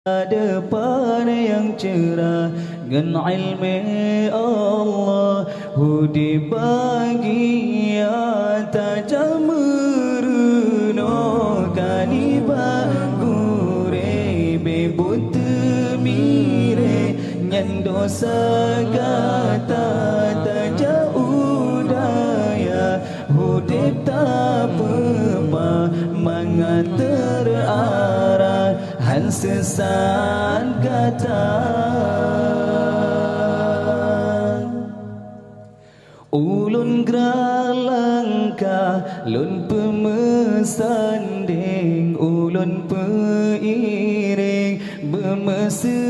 depan yang cerah dengan ilmu Allah hudi bagi tajam meruno kaniba gure bebut mire nyan dosa gata tajauh daya hudi tak apa mangater arah han sesat kata ulun gralangka lun pemesanding ulun peiring bermeserta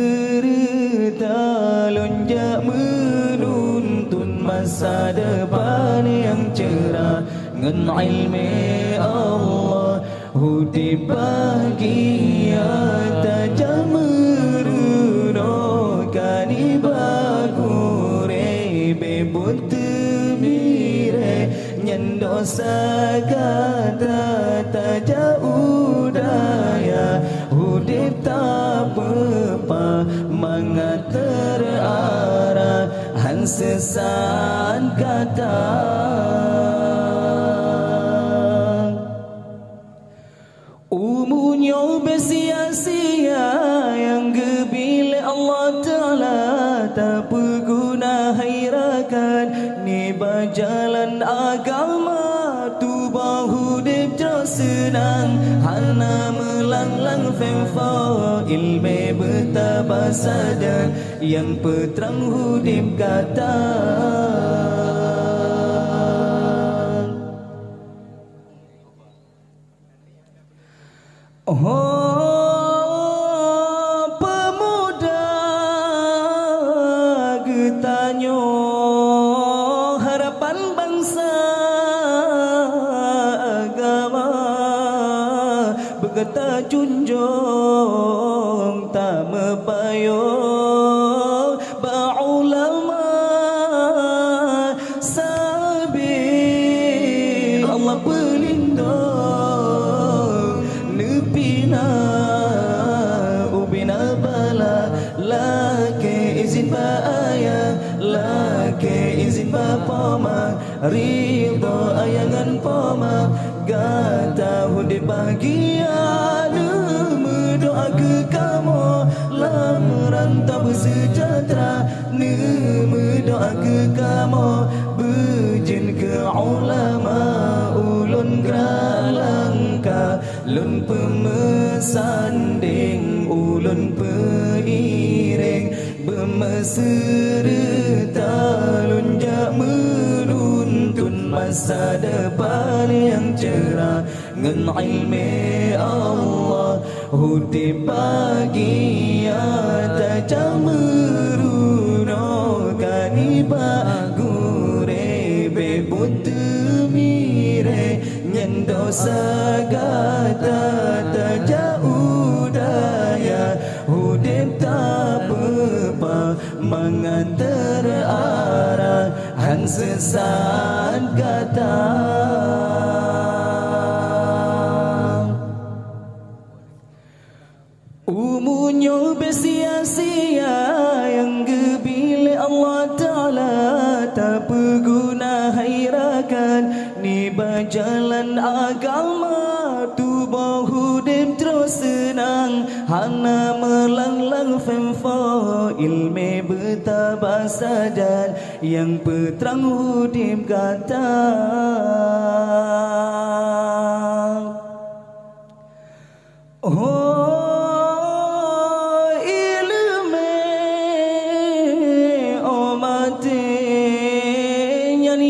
lun jak menuntun masa depan yang cerah dengan ilmu Allah hudi bagi tajam meruno kaniba gure bebut mire nyan dosa kata tajauh daya hudi tak apa mangater arah han sesat kata umunya bersia-sia yang gebile Allah Ta'ala tak berguna hairakan ni berjalan agama tu bahu dip terus senang hana melanglang femfa ilmu bertabah sadar yang peterang hudip kata oh pemuda getanyo harapan bangsa agama berkata junjung tak mepayo ba'ulama sabi Allah pelindung ubina bala lake izin baaya lake izin bapoma ridho ayangan poma gata hudi bahagia doa ke kamu lam tak bersejahtera doa ke kamu berjin ke ulama ulun gralangka lun pemesanding ulun peiring bermeserta lun jak menuntun masa depan yang cerah dengan ilmu Allah hudi bagi tajam meruno kaniba gure bebut mire nyan dosa gata tajauh daya hudip tak apa mengantar arah han sesat kata umunya bersia-sia yang gebile Allah Ta'ala tak berguna hairakan ni berjalan agama tu bahu dem terus senang hana melanglang femfa ilmu bertabah sadar yang peterang hudip kata oh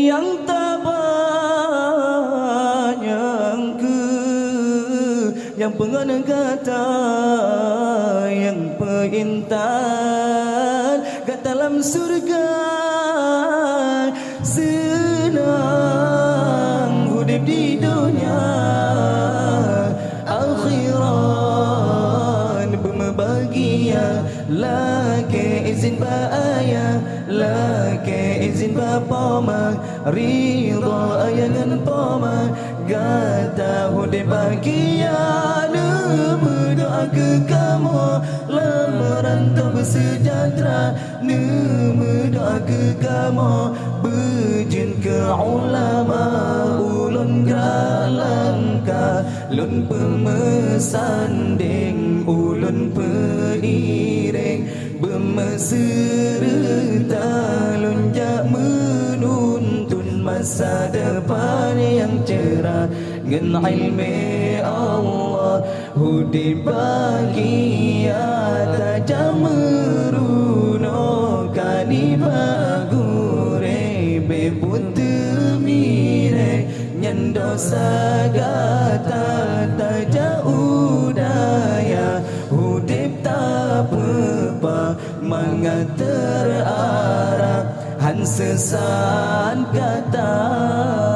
yang tak banyak yang pengen kata yang perintan kat dalam surga senang hidup di dunia akhiran berbahagia laki izin baaya laki izin bapoma ridho ayangan poma gata hude bahagia berdoa ke kamu sejahtera Nemu ke kamo Berjun ke ulama Ulun gralangka Lun pemesanding Ulun peiring Bermeserta Lun jak menuntun masa depan yang cerah Ngen ilmi Allah Hudi bahagia tajam meruno Kaniba gure bebutu mire Nyendosa gata tajau daya Hudip tak pepa mangat terarah Han sesan kata